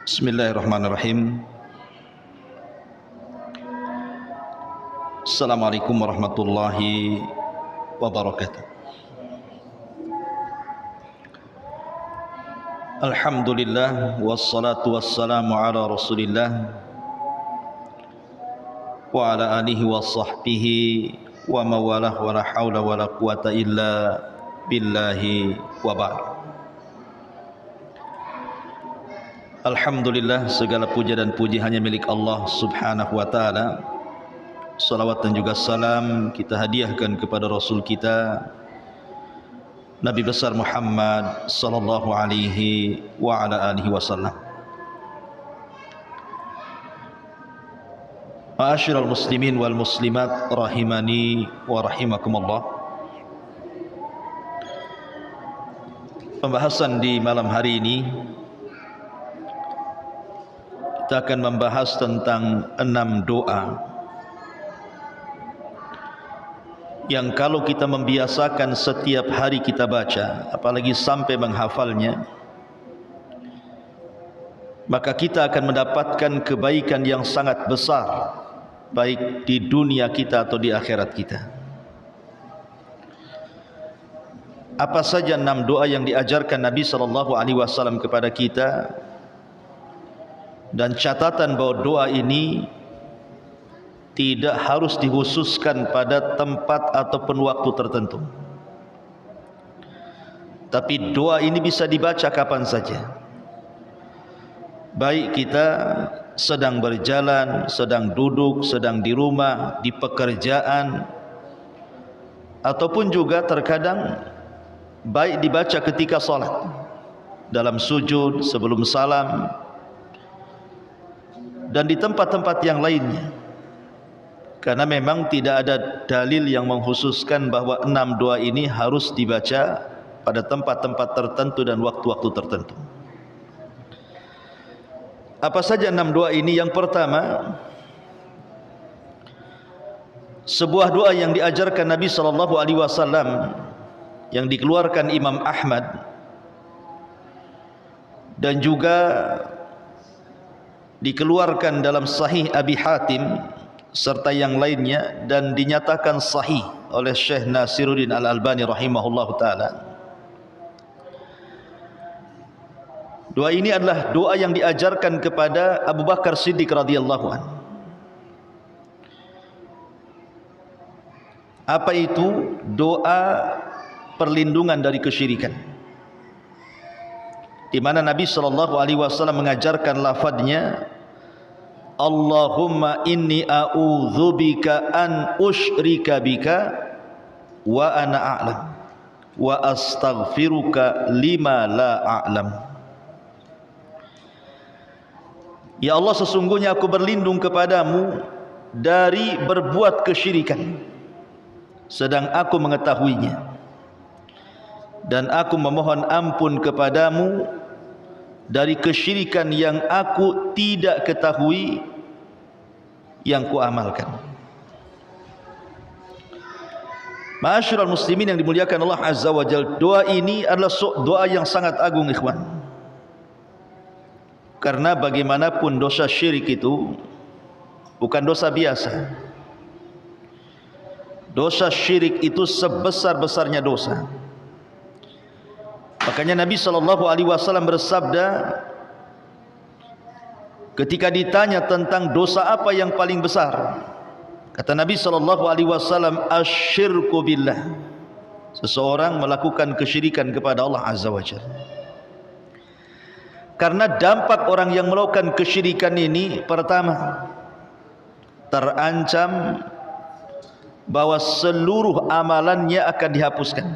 Bismillahirrahmanirrahim. Assalamualaikum warahmatullahi wabarakatuh. Alhamdulillah wassalatu wassalamu ala Rasulillah wa ala alihi wa sahbihi wa mawalah wa la hawla wa la quwata illa billahi wa ba'd. Alhamdulillah, segala puja dan puji hanya milik Allah subhanahu wa ta'ala. Salawat dan juga salam kita hadiahkan kepada Rasul kita Nabi besar Muhammad sallallahu alaihi wa ala alihi wasallam. Ma'asyiral muslimin wal muslimat rahimani wa rahimakumullah. Pembahasan di malam hari ini kita akan membahas tentang 6 doa yang kalau kita membiasakan setiap hari kita baca, apalagi sampai menghafalnya, maka kita akan mendapatkan kebaikan yang sangat besar, baik di dunia kita atau di akhirat kita. Apa saja 6 doa yang diajarkan Nabi SAW kepada kita, dan catatan bahwa doa ini tidak harus dikhususkan pada tempat ataupun waktu tertentu, tapi doa ini bisa dibaca kapan saja, baik kita sedang berjalan, sedang duduk, sedang di rumah, di pekerjaan, ataupun juga terkadang baik dibaca ketika salat, dalam sujud, sebelum salam, dan di tempat-tempat yang lainnya. Karena memang tidak ada dalil yang mengkhususkan bahwa 6 doa ini harus dibaca pada tempat-tempat tertentu dan waktu-waktu tertentu. Apa saja 6 doa ini? Yang pertama, sebuah doa yang diajarkan Nabi SAW, yang dikeluarkan Imam Ahmad dan juga dikeluarkan dalam Sahih Abi Hatim serta yang lainnya, dan dinyatakan sahih oleh Syekh Nasiruddin Al-Albani rahimahullahu ta'ala. Doa ini adalah doa yang diajarkan kepada Abu Bakar Siddiq radhiyallahu anhu. Apa itu? Doa perlindungan dari kesyirikan, di mana Nabi SAW mengajarkan lafadznya, Allahumma inni a'udzubika an usyrika bika wa ana a'lam wa astaghfiruka lima la a'lam. Ya Allah, sesungguhnya aku berlindung kepadamu dari berbuat kesyirikan sedang aku mengetahuinya, dan aku memohon ampun kepadamu dari kesyirikan yang aku tidak ketahui yang kuamalkan. Ma'asyiral muslimin yang dimuliakan Allah Azza wa Jalla, doa ini adalah doa yang sangat agung, ikhwan. Karena bagaimanapun dosa syirik itu bukan dosa biasa. Dosa syirik itu sebesar-besarnya dosa. Makanya Nabi SAW bersabda ketika ditanya tentang dosa apa yang paling besar, kata Nabi SAW, asyirku billah, seseorang melakukan kesyirikan kepada Allah Azza wa Jalla. Karena dampak orang yang melakukan kesyirikan ini, pertama, terancam bahwa seluruh amalannya akan dihapuskan.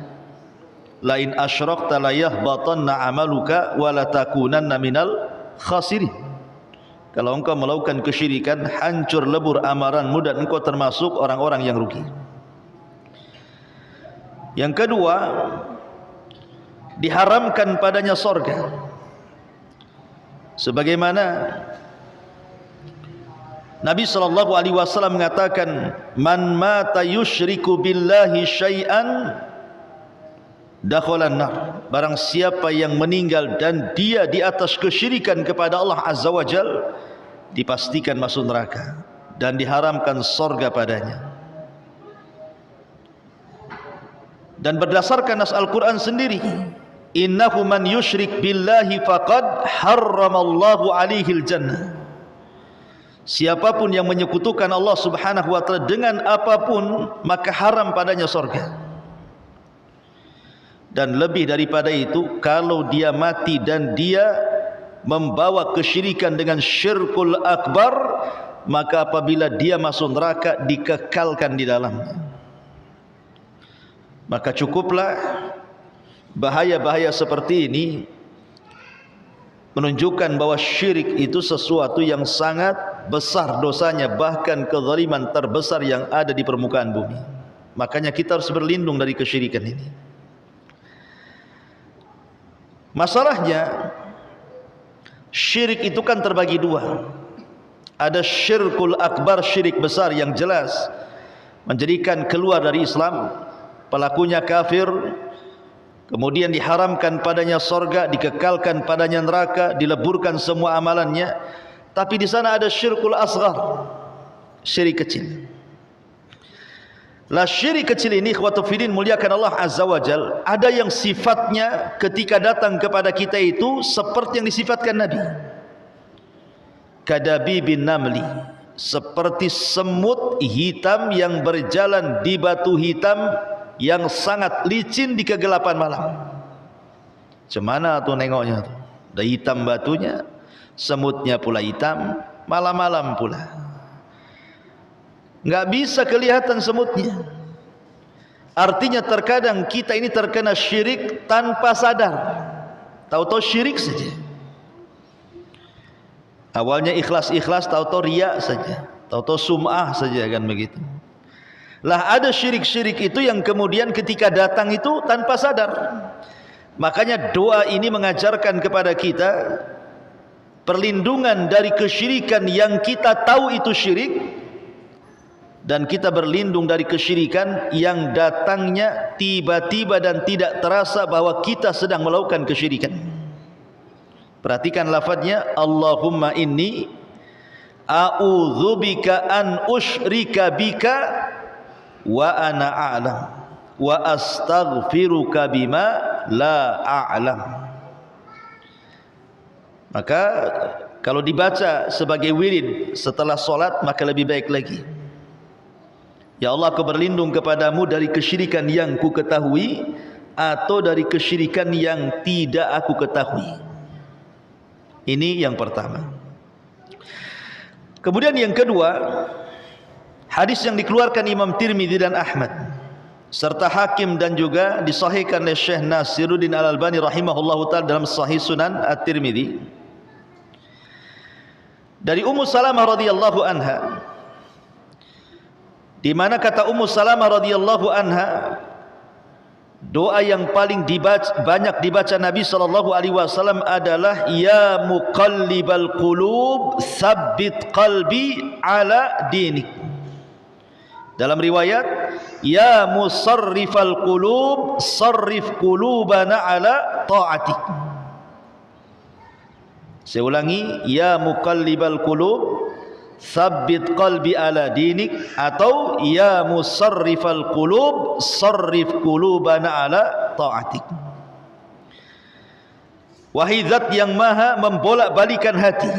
Lain asyrakta la yahbatanna amaluka wa la takunanna minal khasirin. Kalau engkau melakukan kesyirikan, hancur lebur amalanmu dan engkau termasuk orang-orang yang rugi. Yang kedua, diharamkan padanya sorga, sebagaimana Nabi SAW mengatakan, man mata yushriku billahi syai'an dakhalan nar. Barang siapa yang meninggal dan dia di atas kesyirikan kepada Allah Azza wa Jal, dipastikan masuk neraka dan diharamkan sorga padanya. Dan berdasarkan nas Al-Quran sendiri, innahu man yushrik billahi faqad harramallahu alaihil jannah. Siapapun yang menyekutukan Allah Subhanahu wa taala dengan apapun, maka haram padanya sorga. Dan lebih daripada itu, kalau dia mati dan dia membawa kesyirikan dengan syirkul akbar, maka apabila dia masuk neraka dikekalkan di dalamnya. Maka cukuplah bahaya-bahaya seperti ini menunjukkan bahwa syirik itu sesuatu yang sangat besar dosanya, bahkan kezaliman terbesar yang ada di permukaan bumi. Makanya kita harus berlindung dari kesyirikan ini. Masalahnya, syirik itu kan terbagi dua. Ada syirkul akbar, syirik besar yang jelas menjadikan keluar dari Islam, pelakunya kafir, kemudian diharamkan padanya sorga, dikekalkan padanya neraka, dileburkan semua amalannya. Tapi di sana ada syirkul asghar, syirik kecil. Lah syirik kecil ini, ikhwatu fiddin, muliakan Allah Azza wa Jal, ada yang sifatnya ketika datang kepada kita itu seperti yang disifatkan Nabi, kadabi bin namli, seperti semut hitam yang berjalan di batu hitam yang sangat licin di kegelapan malam. Cemana tuh nengoknya tuh, udah hitam batunya, semutnya pula hitam, malam-malam pula nggak bisa kelihatan semutnya. Artinya terkadang kita ini terkena syirik tanpa sadar, tahu-tahu syirik saja. Awalnya ikhlas-ikhlas, tahu-tahu riya saja, tahu-tahu sum'ah saja, kan begitu. Lah ada syirik-syirik itu yang kemudian ketika datang itu tanpa sadar. Makanya doa ini mengajarkan kepada kita perlindungan dari kesyirikan yang kita tahu itu syirik, dan kita berlindung dari kesyirikan yang datangnya tiba-tiba dan tidak terasa bahwa kita sedang melakukan kesyirikan. Perhatikan lafadznya, Allahumma inni a'udzubika an usyrika bika wa ana a'lam wa astaghfiruka bima la a'lam. Maka kalau dibaca sebagai wirid setelah solat, maka lebih baik lagi. Ya Allah, aku berlindung kepadamu dari kesyirikan yang ku ketahui atau dari kesyirikan yang tidak aku ketahui. Ini yang pertama. Kemudian yang kedua, hadis yang dikeluarkan Imam Tirmidzi dan Ahmad serta Hakim dan juga disahihkan oleh Syekh Nasiruddin Al-Albani rahimahullahu taala dalam Sahih Sunan At-Tirmidzi dari Ummu Salamah radhiyallahu anha, di mana kata Ummu Salamah radhiyallahu anha, doa yang paling banyak dibaca Nabi sallallahu alaihi wasallam adalah ya muqallibal qulub tsabbit qalbi ala dinik. Dalam riwayat ya musarrifal qulub sarrif qulubana ala ta'atik. Saya ulangi, ya muqallibal qulub tsabbit qalbi ala dinik, atau ya musarrifal qulub sarrif qulubana ala ta'atik. Wahai zat yang maha membolak-balikan hati,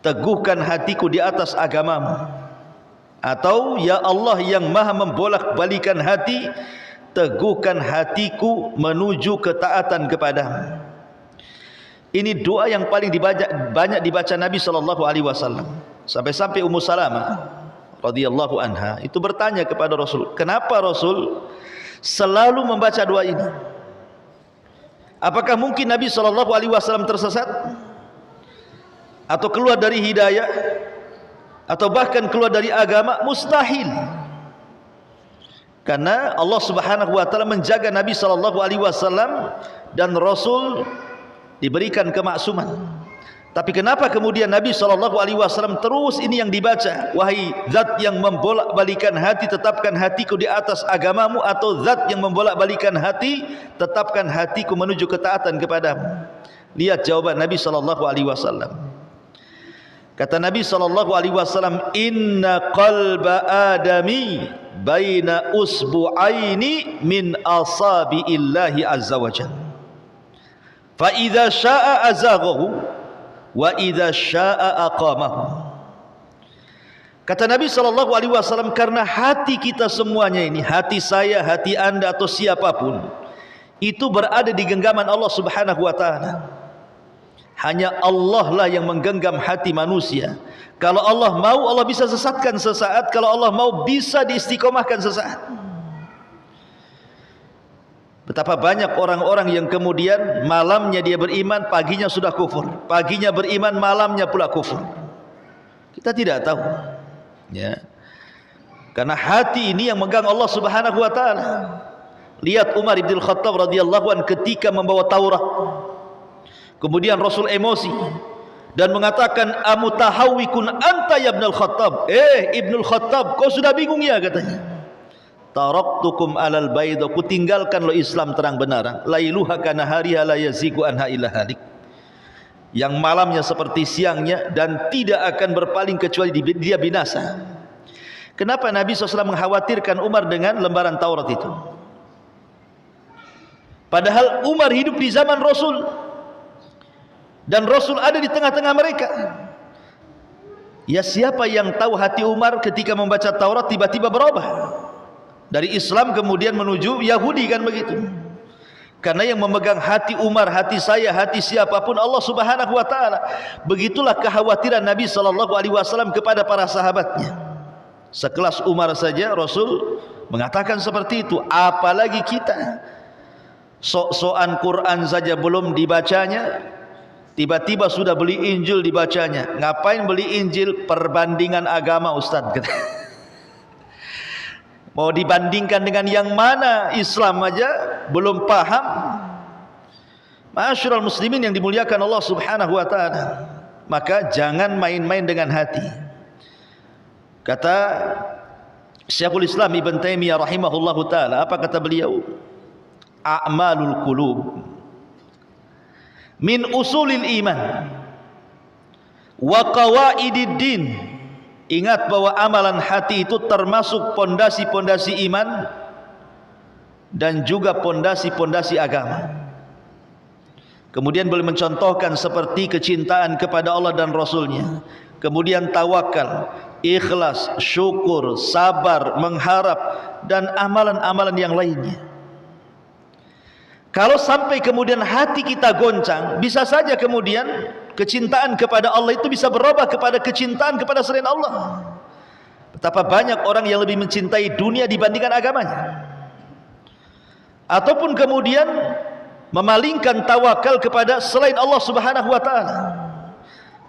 teguhkan hatiku di atas agamamu. Atau ya Allah yang maha membolak-balikan hati, teguhkan hatiku menuju ketaatan kepadamu. Ini doa yang paling banyak dibaca Nabi sallallahu alaihi wasallam. Sampai-sampai Ummu Salamah radhiyallahu anha itu bertanya kepada Rasul, kenapa Rasul selalu membaca doa ini? Apakah mungkin Nabi sallallahu alaihi wasallam tersesat atau keluar dari hidayah atau bahkan keluar dari agama? Mustahil. Karena Allah Subhanahu wa taala menjaga Nabi sallallahu alaihi wasallam dan Rasul diberikan kemaksuman. Tapi kenapa kemudian Nabi SAW terus ini yang dibaca, wahai zat yang membolak-balikan hati, tetapkan hatiku di atas agamamu, atau zat yang membolak-balikan hati, tetapkan hatiku menuju ketaatan kepadamu. Lihat jawaban Nabi SAW. Kata Nabi SAW, inna qalba adami baina usbu'aini min asabi'illahi azza wa jalla, fa idza syaa azaghahu wa idza syaa aqamahu. Kata Nabi SAW, karena hati kita semuanya ini, hati saya, hati anda, atau siapapun, itu berada di genggaman Allah Subhanahu wa ta'ala. Hanya Allah lah yang menggenggam hati manusia. Kalau Allah mau, Allah bisa sesatkan sesaat. Kalau Allah mau, bisa diistiqomahkan sesaat. Betapa banyak orang-orang yang kemudian malamnya dia beriman, paginya sudah kufur. Paginya beriman, malamnya pula kufur. Kita tidak tahu, ya. Karena hati ini yang megang Allah Subhanahu wa ta'ala. Lihat Umar ibn Khattab radhiyallahu anhu ketika membawa Taurat. Kemudian Rasul emosi dan mengatakan, amutahawwikun anta ya Ibnul Khattab. Ibnul Khattab, kau sudah bingung ya, katanya. Taraktukum alal bayd, aku tinggalkan lo Islam terang benerang, lailuha kana hariha la yazigu anha illa halik, yang malamnya seperti siangnya dan tidak akan berpaling kecuali dia binasa. Kenapa Nabi SAW mengkhawatirkan Umar dengan lembaran Taurat itu? Padahal Umar hidup di zaman Rasul dan Rasul ada di tengah-tengah mereka. Ya, siapa yang tahu hati Umar ketika membaca Taurat tiba-tiba berubah dari Islam kemudian menuju Yahudi, kan begitu? Karena yang memegang hati Umar, hati saya, hati siapapun, Allah Subhanahu wa ta'ala. Begitulah kekhawatiran Nabi SAW kepada para sahabatnya. Sekelas Umar saja Rasul mengatakan seperti itu, apalagi kita. Sok-sokan Quran saja belum dibacanya, tiba-tiba sudah beli Injil dibacanya. Ngapain beli Injil? Perbandingan agama, Ustaz. Mau dibandingkan dengan yang mana? Islam aja belum paham. Ma'asyiral muslimin yang dimuliakan Allah Subhanahu wa ta'ala, maka jangan main-main dengan hati. Kata Syekhul Islam Ibn Taimiyah rahimahullahu ta'ala, apa kata beliau? A'malul qulub min usulil iman wa qawaidid din. Ingat bahwa amalan hati itu termasuk pondasi-pondasi iman dan juga pondasi-pondasi agama. Kemudian boleh mencontohkan seperti kecintaan kepada Allah dan Rasulnya, kemudian tawakal, ikhlas, syukur, sabar, mengharap, dan amalan-amalan yang lainnya. Kalau sampai kemudian hati kita goncang, bisa saja kemudian kecintaan kepada Allah itu bisa berubah kepada kecintaan kepada selain Allah. Betapa banyak orang yang lebih mencintai dunia dibandingkan agamanya, ataupun kemudian memalingkan tawakal kepada selain Allah Subhanahu wa ta'ala,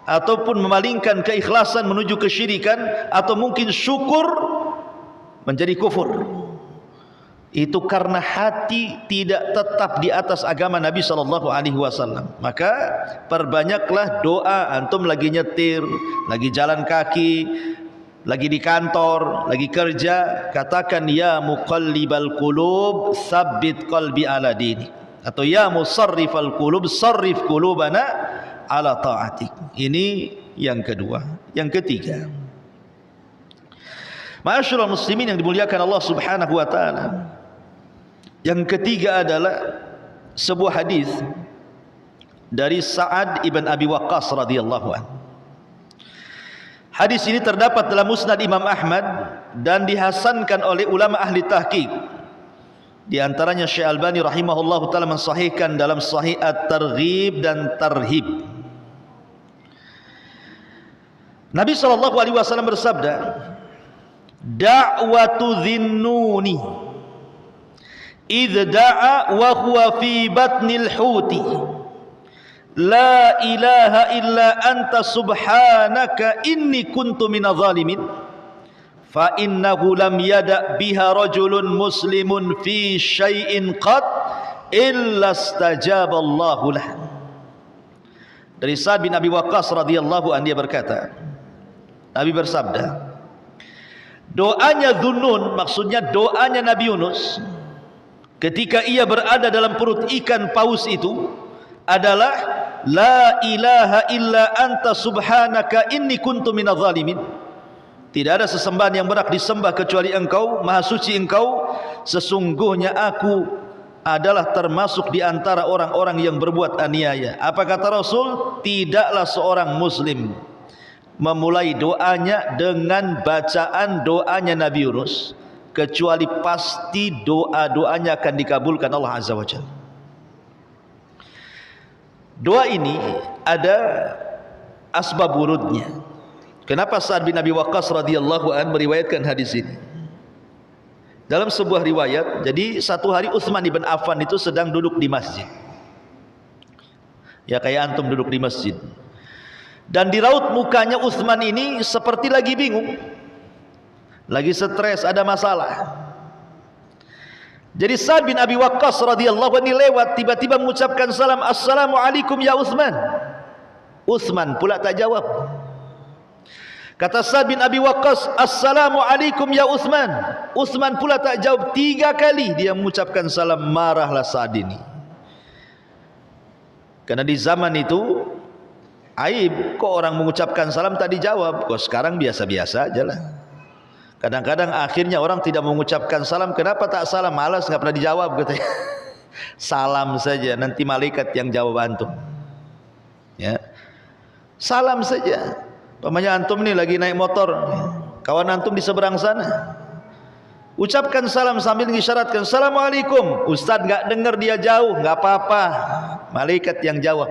ataupun memalingkan keikhlasan menuju kesyirikan, atau mungkin syukur menjadi kufur. Itu karena hati tidak tetap di atas agama Nabi SAW. Maka perbanyaklah doa. Antum lagi nyetir, lagi jalan kaki, lagi di kantor, lagi kerja, katakan, ya muqallibal qulub tsabbit qalbi ala dini, atau ya musarrifal qulub sarrif qulubana ala ta'atik. Ini yang kedua. Yang ketiga, ma'asyiral muslimin yang dimuliakan Allah Subhanahu wa ta'ala, yang ketiga adalah sebuah hadis dari Sa'ad ibn Abi Waqqas radhiyallahu anhu. Hadis ini terdapat dalam Musnad Imam Ahmad dan dihasankan oleh ulama ahli tahqiq. Di antaranya Syekh Albani rahimahullahu taala mensahihkan dalam Sahih At-Targhib dan Tarhib. Nabi SAW bersabda, da'watu dhinnuni idh da'a wa huwa fi batnil huti, la ilaha illa anta subhanaka inni kuntu minadh dhalimin, fa innahu lam yada' biha rajulun muslimun fi syai'in qad illa istajaba Allahu lah. Dari Sa'ad bin Abi Waqqas radhiyallahu anhu, dia berkata, Nabi bersabda, doanya Dhunnun, maksudnya doanya Nabi Yunus ketika ia berada dalam perut ikan paus itu adalah la ilaha illa anta subhanaka inni kuntu minadh dhalimin. Tidak ada sesembahan yang berhak disembah kecuali Engkau, maha suci Engkau, sesungguhnya aku adalah termasuk di antara orang-orang yang berbuat aniaya. Apa kata Rasul? Tidaklah seorang muslim memulai doanya dengan bacaan doanya Nabi Yunus kecuali pasti doa-doanya akan dikabulkan Allah Azza wa Jalla. Doa ini ada asbab wurudnya. Kenapa Sa'ad bin Abi Waqqas radhiyallahu anhu meriwayatkan hadis ini? Dalam sebuah riwayat, jadi satu hari Utsman ibn Affan itu sedang duduk di masjid. Ya kayak antum duduk di masjid. Dan di raut mukanya Utsman ini seperti lagi bingung, lagi stres, ada masalah. Jadi Sa'ad bin Abi Waqqas radhiyallahu anhu lewat, tiba-tiba mengucapkan salam, "Assalamualaikum ya Utsman." Utsman pula tak jawab. Kata Sa'ad bin Abi Waqqas, "Assalamualaikum ya Utsman." Utsman pula tak jawab. 3 kali dia mengucapkan salam. Marahlah Sa'ad ini, karena di zaman itu aib, kok orang mengucapkan salam tak dijawab. Kok sekarang biasa-biasa aja lah. Kadang-kadang akhirnya orang tidak mengucapkan salam. Kenapa tak salam? Malas, nggak pernah dijawab katanya. Salam saja, nanti malaikat yang jawab antum. Ya, salam saja. Pamannya antum nih lagi naik motor, kawan antum di seberang sana, ucapkan salam sambil mengisyaratkan Assalamualaikum. Ustadz nggak dengar, dia jauh, nggak apa-apa, malaikat yang jawab.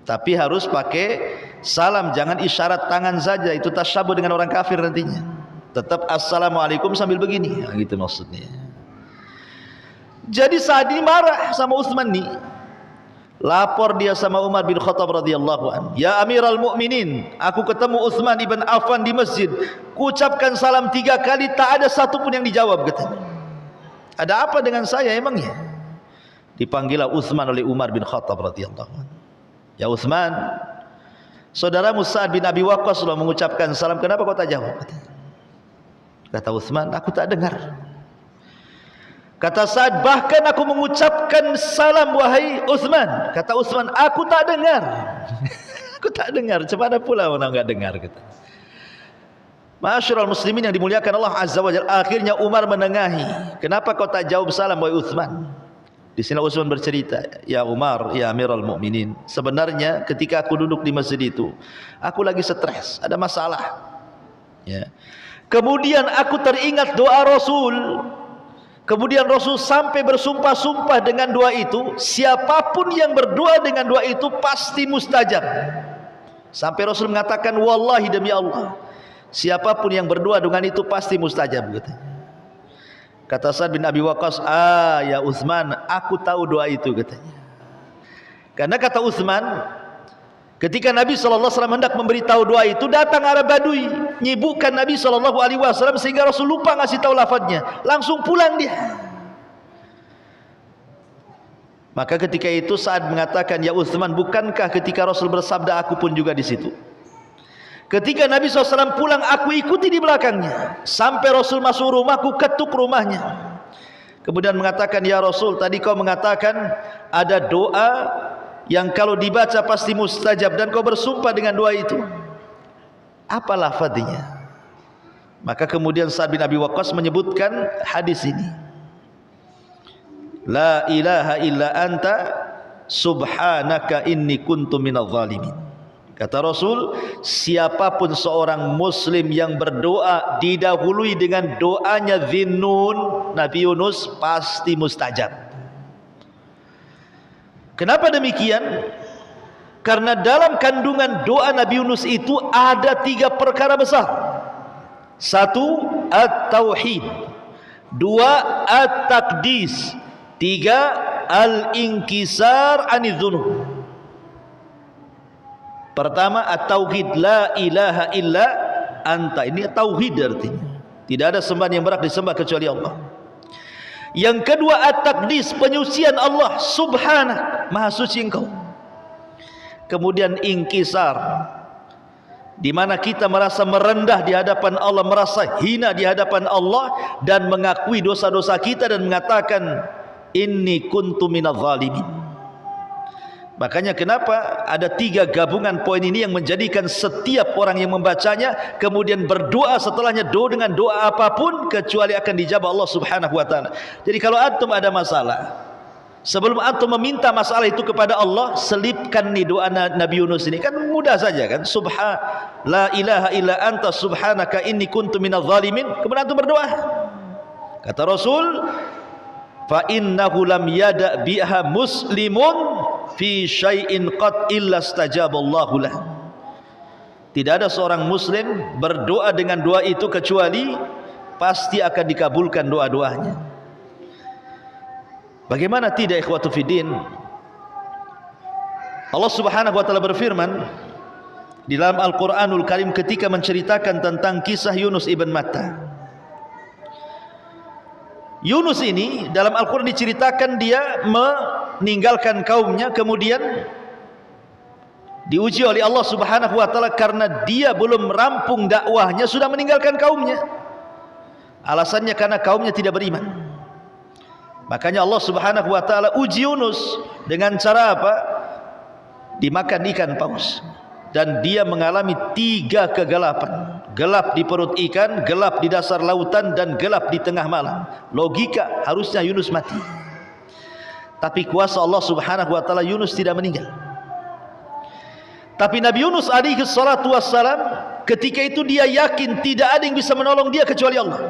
Tapi harus pakai salam, jangan isyarat tangan saja, itu tasyabuh dengan orang kafir nantinya. Tetap Assalamualaikum sambil begini, nah, gitu maksudnya. Jadi Sa'ad ini marah sama Utsman nih. Lapor dia sama Umar bin Khattab radhiyallahu anhu, "Ya Amirul Mukminin, aku ketemu Utsman ibn Affan di masjid. Kuucapkan salam 3 kali, tak ada satu pun yang dijawab," katanya. "Ada apa dengan saya emangnya?" Dipanggillah Utsman oleh Umar bin Khattab radhiyallahu anhu. "Ya Utsman, saudaramu Sa'ad bin Abi Waqqas sudah mengucapkan salam, kenapa kau tak jawab?" Kata Utsman, "Aku tak dengar." Kata Sa'ad, "Bahkan aku mengucapkan salam wahai Utsman." Kata Utsman, "Aku tak dengar." Aku tak dengar. Cemana pula orang enggak dengar, kata. Ma'asyiral muslimin yang dimuliakan Allah Azza wa Jalla, akhirnya Umar menengahi. "Kenapa kau tak jawab salam wahai Utsman?" Di sini Utsman bercerita, "Ya Umar, ya Amirul Mukminin, sebenarnya ketika aku duduk di masjid itu, aku lagi stres, ada masalah. Ya. Kemudian aku teringat doa Rasul. Kemudian Rasul sampai bersumpah-sumpah dengan doa itu, siapapun yang berdoa dengan doa itu pasti mustajab. Sampai Rasul mengatakan, wallahi demi Allah, siapapun yang berdoa dengan itu pasti mustajab," katanya. Kata Sa'ad bin Abi Waqqas, "Ya Utsman, aku tahu doa itu," katanya. Karena kata Utsman, ketika Nabi SAW hendak memberitahu doa itu, datang Arab Badui, nyibukkan Nabi SAW sehingga Rasul lupa ngasih tahu lafadznya, langsung pulang dia. Maka ketika itu Sa'ad mengatakan, "Ya Utsman, bukankah ketika Rasul bersabda aku pun juga di situ?" Ketika Nabi SAW pulang, aku ikuti di belakangnya sampai Rasul masuk rumahku, ketuk rumahnya. Kemudian mengatakan, "Ya Rasul, tadi kau mengatakan ada doa yang kalau dibaca pasti mustajab, dan kau bersumpah dengan doa itu. Apa lafadznya?" Maka kemudian Sa'ad bin Abi Waqqas menyebutkan hadis ini, "La ilaha illa anta subhanaka inni kuntu minadh dhalimin." Kata Rasul, siapapun seorang muslim yang berdoa didahului dengan doanya Dhunnun, Nabi Yunus, pasti mustajab. Kenapa demikian? Karena dalam kandungan doa Nabi Yunus itu ada 3 perkara besar. 1, at-tauhid. 2, at-taqdis. 3, al-inkisar anidz-dzunub. Pertama, at-tauhid, la ilaha illa anta. Ini tauhid artinya, tidak ada sembahan yang berhak disembah kecuali Allah. Yang kedua, at-taqdis, penyucian Allah, subhanak, maha suci Engkau. kemudian ingkisar, di mana kita merasa merendah di hadapan Allah, merasa hina di hadapan Allah, dan mengakui dosa-dosa kita dan mengatakan inni kuntu minadz zalimin. Makanya kenapa ada 3 gabungan poin ini yang menjadikan setiap orang yang membacanya kemudian berdoa setelahnya dengan doa apapun kecuali akan dijawab Allah Subhanahu wa taala. Jadi kalau antum ada masalah, sebelum antum meminta masalah itu kepada Allah, selipkan nih doa Nabi Yunus ini, kan mudah saja kan. La ilaha illa anta subhanaka inni kuntu minadz zalimin. Kemudian antum berdoa. Kata Rasul, fa innahu lam yada biha muslimun fi syai'in qad illa stajaballahu lah. Tidak ada seorang muslim berdoa dengan doa itu kecuali pasti akan dikabulkan doa-doanya. Bagaimana tidak, ikhwatu fiddin? Allah Subhanahu wa taala berfirman di dalam Al-Qur'anul Karim ketika menceritakan tentang kisah Yunus ibn Matta. Yunus ini dalam Al-Quran diceritakan dia meninggalkan kaumnya, kemudian diuji oleh Allah Subhanahu wa taala karena dia belum rampung dakwahnya sudah meninggalkan kaumnya. Alasannya karena kaumnya tidak beriman. Makanya Allah Subhanahu wa taala uji Yunus dengan cara apa? Dimakan ikan paus. Dan dia mengalami 3 kegelapan. Gelap di perut ikan, gelap di dasar lautan, dan gelap di tengah malam. Logika harusnya Yunus mati. Tapi kuasa Allah Subhanahu wa taala Yunus tidak meninggal. Tapi Nabi Yunus alaihi salatu wassalam ketika itu dia yakin tidak ada yang bisa menolong dia kecuali Allah.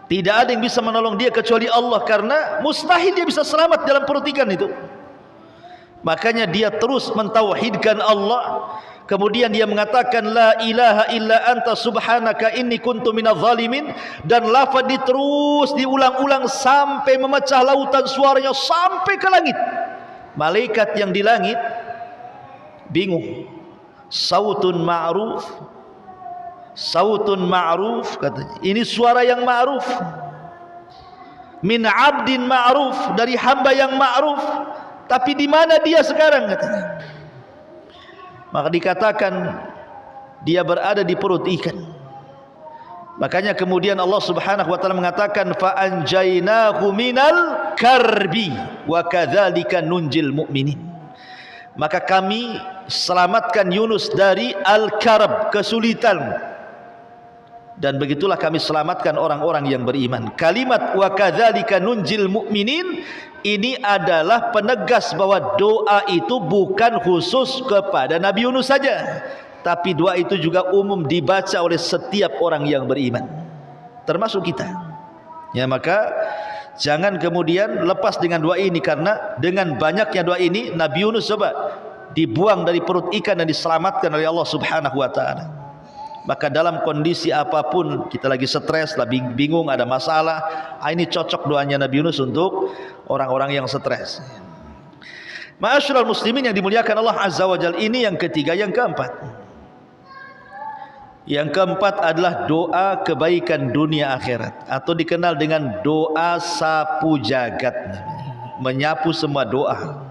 Tidak ada yang bisa menolong dia kecuali Allah, karena mustahil dia bisa selamat dalam perut ikan itu. Makanya dia terus mentauhidkan Allah. Kemudian dia mengatakan la ilaha illa anta subhanaka inni kuntu minadz zalimin. Dan lafaz terus diulang-ulang sampai memecah lautan, suaranya sampai ke langit. Malaikat yang di langit bingung. Sautun ma'ruf, sautun ma'ruf katanya. Ini suara yang ma'ruf. Min 'abdin ma'ruf, dari hamba yang ma'ruf. Tapi di mana dia sekarang katanya? Maka dikatakan dia berada di perut ikan. Makanya kemudian Allah Subhanahu wa taala mengatakan fa anjaynahu minal karbi wa kadzalika nunjil mu'minin. Maka kami selamatkan Yunus dari al-karb, kesulitan. Dan begitulah kami selamatkan orang-orang yang beriman. Kalimat wa kadzalika nunjil mu'minin ini adalah penegas bahwa doa itu bukan khusus kepada Nabi Yunus saja, tapi doa itu juga umum dibaca oleh setiap orang yang beriman, termasuk kita. Ya, maka jangan kemudian lepas dengan doa ini, karena dengan banyaknya doa ini Nabi Yunus coba dibuang dari perut ikan dan diselamatkan oleh Allah Subhanahu wa taala. Maka dalam kondisi apapun, kita lagi stres, lagi bingung, ada masalah, ini cocok doanya Nabi Yunus untuk orang-orang yang stres. Ma'asyiral muslimin yang dimuliakan Allah Azza wa Jalla, ini yang ketiga. Yang keempat, yang keempat adalah doa kebaikan dunia akhirat, atau dikenal dengan doa sapu jagat, menyapu semua doa.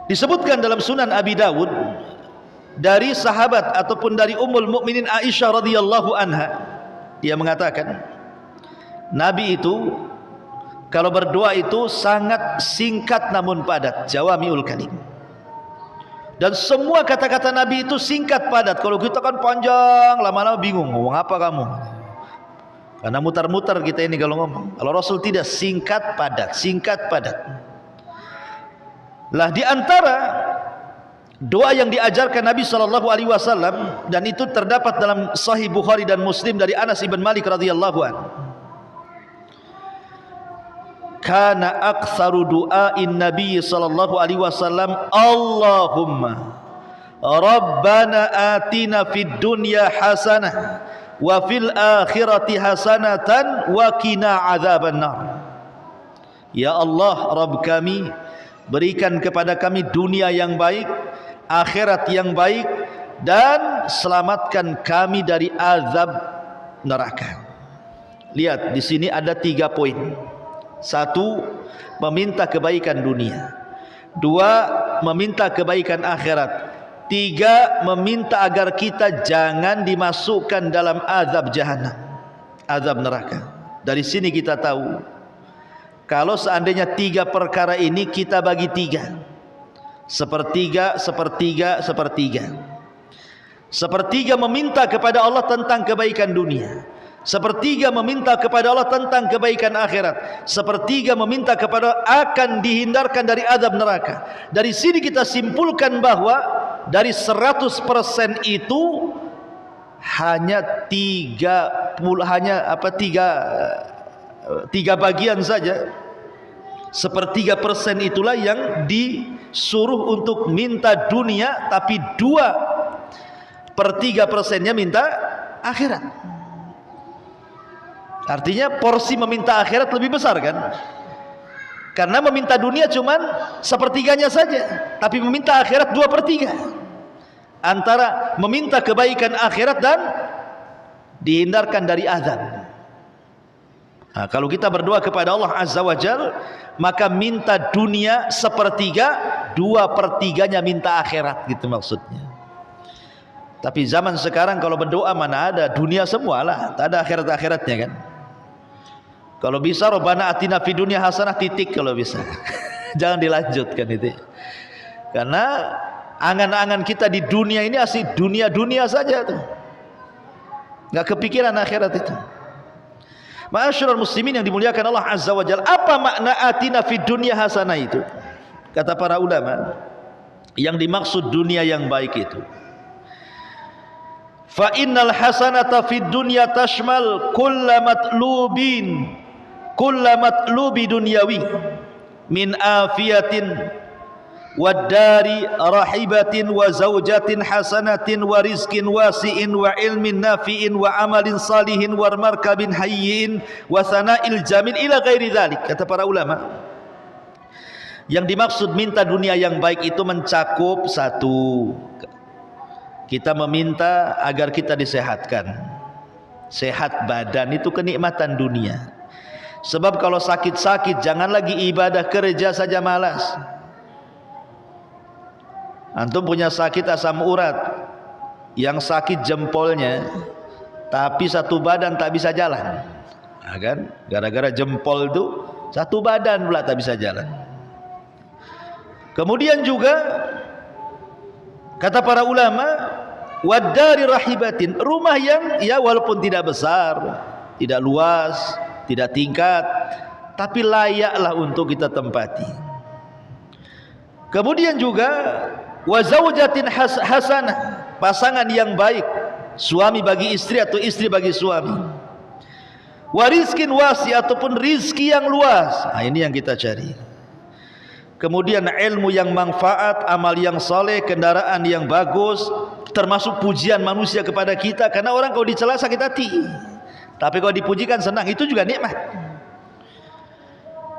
Disebutkan dalam Sunan Abi Dawud dari sahabat ataupun dari Ummul Mukminin Aisyah radhiyallahu anha, dia mengatakan Nabi itu kalau berdoa itu sangat singkat namun padat, jawamiul kalim. Dan semua kata-kata Nabi itu singkat padat. Kalau kita kan panjang, lama-lama bingung ngomong apa kamu, karena mutar-mutar kita ini kalau ngomong. Kalau Rasul tidak, singkat padat, singkat padat. Lah di antara doa yang diajarkan Nabi SAW, dan itu terdapat dalam Sahih Bukhari dan Muslim dari Anas ibn Malik radhiyallahu anhu. Kana aktsaru du'ain Nabi sallallahu alaihi wasallam Allahumma Rabbana atina fid dunya hasanah wa fil akhirati hasanatan wa qina adzabannar. Ya Allah, Rabb kami, berikan kepada kami dunia yang baik, akhirat yang baik, dan selamatkan kami dari azab neraka. Lihat di sini ada 3 poin. 1, meminta kebaikan dunia. 2. Meminta kebaikan akhirat. 3. Meminta agar kita jangan dimasukkan dalam azab jahanam, azab neraka. Dari sini kita tahu, kalau seandainya 3 perkara ini kita bagi 3, sepertiga, sepertiga, sepertiga. Sepertiga meminta kepada Allah tentang kebaikan dunia, sepertiga meminta kepada Allah tentang kebaikan akhirat, sepertiga meminta kepada akan dihindarkan dari azab neraka. Dari sini kita simpulkan bahwa dari 100% itu hanya 3 bagian saja. 1/3% itulah yang disuruh untuk minta dunia, tapi 2/3%-nya minta akhirat. Artinya porsi meminta akhirat lebih besar kan? Karena meminta dunia cuman 1/3-nya saja, tapi meminta akhirat 2/3. Antara meminta kebaikan akhirat dan dihindarkan dari azab. Nah, kalau kita berdoa kepada Allah Azza wa Jal, maka minta dunia 1/3, 2/3-nya minta akhirat, gitu maksudnya. Tapi zaman sekarang kalau berdoa mana ada dunia semualah, tak ada akhirat-akhiratnya kan. Kalau bisa Rabbana atina fid dunya hasanah titik kalau bisa. Jangan dilanjutkan itu. Karena angan-angan kita di dunia ini asli dunia-dunia saja tuh. Enggak kepikiran akhirat itu. Ma'asyiral muslimin yang dimuliakan Allah Azza wa Jalla, apa makna atina fid dunya hasanah itu? Kata para ulama, yang dimaksud dunia yang baik itu, fa innal hasanata fid dunya tashmal kulla matlubi dunyawi min afiyatin wadari rahibatin wa zaujatin hasanatin wa rizkin wasi'in wa ilmin nafi'in wa amalin salihin wa markabin hayyin wa sana'il jamil ila ghairi dhalik. Kata para ulama, yang dimaksud minta dunia yang baik itu mencakup 1, kita meminta agar kita disehatkan. Sehat badan itu kenikmatan dunia. Sebab kalau sakit-sakit jangan lagi ibadah, kerja saja malas. Antum punya sakit asam urat, yang sakit jempolnya, tapi satu badan tak bisa jalan, nah, kan? Gara-gara jempol itu satu badan pula tak bisa jalan. Kemudian juga kata para ulama, wadari rahibatin, rumah yang ya walaupun tidak besar, tidak luas, tidak tingkat, tapi layaklah untuk kita tempati. Kemudian juga wa zaujatin hasanah, pasangan yang baik, suami bagi istri atau istri bagi suami. Wa rizkin wasi, ataupun rizki yang luas. Nah, ini yang kita cari. Kemudian ilmu yang manfaat, amal yang soleh, kendaraan yang bagus, termasuk pujian manusia kepada kita. Karena orang kalau dicela sakit hati, tapi kalau dipujikan senang, itu juga nikmat.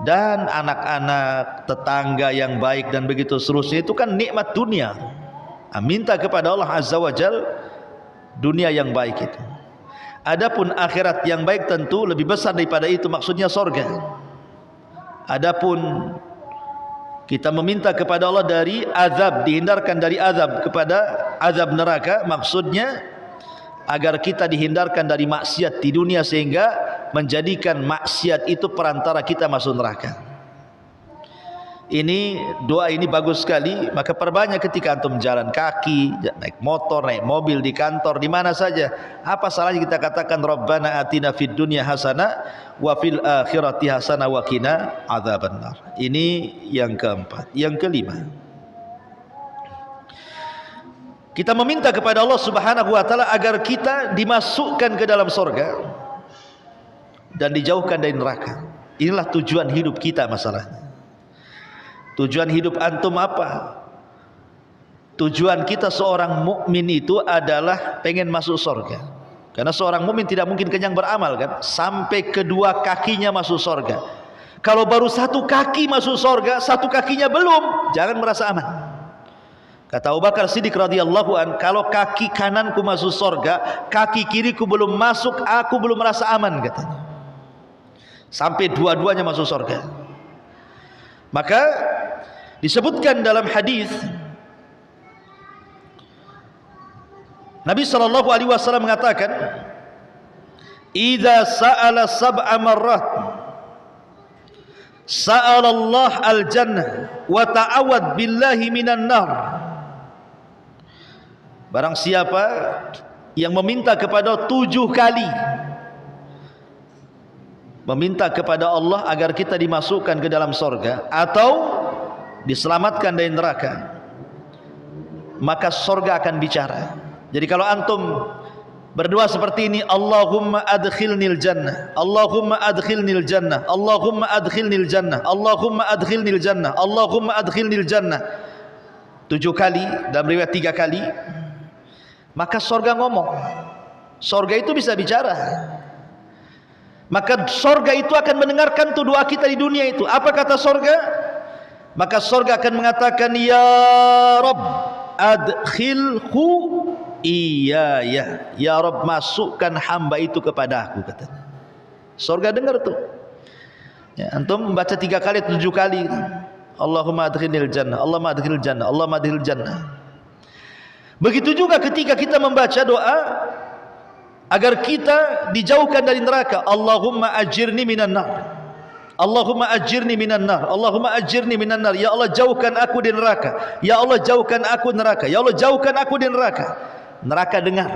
Dan anak-anak, tetangga yang baik dan begitu seterusnya, itu kan nikmat dunia. Nah, minta kepada Allah Azza wa Jal dunia yang baik itu. Adapun akhirat yang baik tentu lebih besar daripada itu, maksudnya sorga. Adapun kita meminta kepada Allah dari azab, dihindarkan dari azab kepada azab neraka, maksudnya agar kita dihindarkan dari maksiat di dunia, sehingga menjadikan maksiat itu perantara kita masuk neraka. Ini doa ini bagus sekali, maka perbanyak ketika antum jalan kaki, naik motor, naik mobil, di kantor, di mana saja. Apa salahnya kita katakan Rabbana atina fid dunya hasanah wa fil akhirati hasanah wa qina adzabannar. Ini yang keempat. Yang kelima, kita meminta kepada Allah Subhanahu wa taala agar kita dimasukkan ke dalam surga dan dijauhkan dari neraka. Inilah tujuan hidup kita masalahnya. Tujuan hidup antum apa? Tujuan kita seorang mukmin itu adalah pengen masuk surga. Karena seorang mukmin tidak mungkin kenyang beramal kan, sampai kedua kakinya masuk surga. Kalau baru satu kaki masuk surga, satu kakinya belum, jangan merasa aman. Kata Abu Bakar Siddiq radhiyallahu an, kalau kaki kananku masuk surga, kaki kiriku belum masuk, aku belum merasa aman, katanya. Sampai dua-duanya masuk surga. Maka Disebutkan dalam hadis Nabi sallallahu alaihi wasallam mengatakan, "Idza sa'ala sab'a marrat sa'ala Allah al-jannah wa ta'awad billahi minan nar." Barang siapa yang meminta kepada 7 kali, meminta kepada Allah agar kita dimasukkan ke dalam surga atau diselamatkan dari neraka, maka surga akan bicara. Jadi kalau antum berdoa seperti ini, Allahumma adkhilnil jannah, Allahumma adkhilnil jannah, Allahumma adkhilnil jannah, Allahumma adkhilnil jannah, Allahumma adkhilnil jannah 7 kali, dalam riwayat 3 kali, maka surga ngomong. Surga itu bisa bicara. Maka surga itu akan mendengarkan doa kita di dunia itu. Apa kata surga? Maka surga akan mengatakan, "Ya Rabb, adkhilhu iyaya." Ya Rabb, masukkan hamba itu kepada aku, katanya. Surga dengar tuh. Ya, antum membaca 3 kali, 7 kali. Allahumma adkhilnil jannah, Allahumma adkhilnil jannah, Allahumma adkhilnil jannah. Begitu juga ketika kita membaca doa agar kita dijauhkan dari neraka, Allahumma ajirni minan nar, Allahumma ajirni minan nar, Allahumma ajirni minan nar. Ya Allah, jauhkan aku dari neraka. Ya Allah, jauhkan aku neraka. Ya Allah, jauhkan aku dari neraka. Neraka dengar.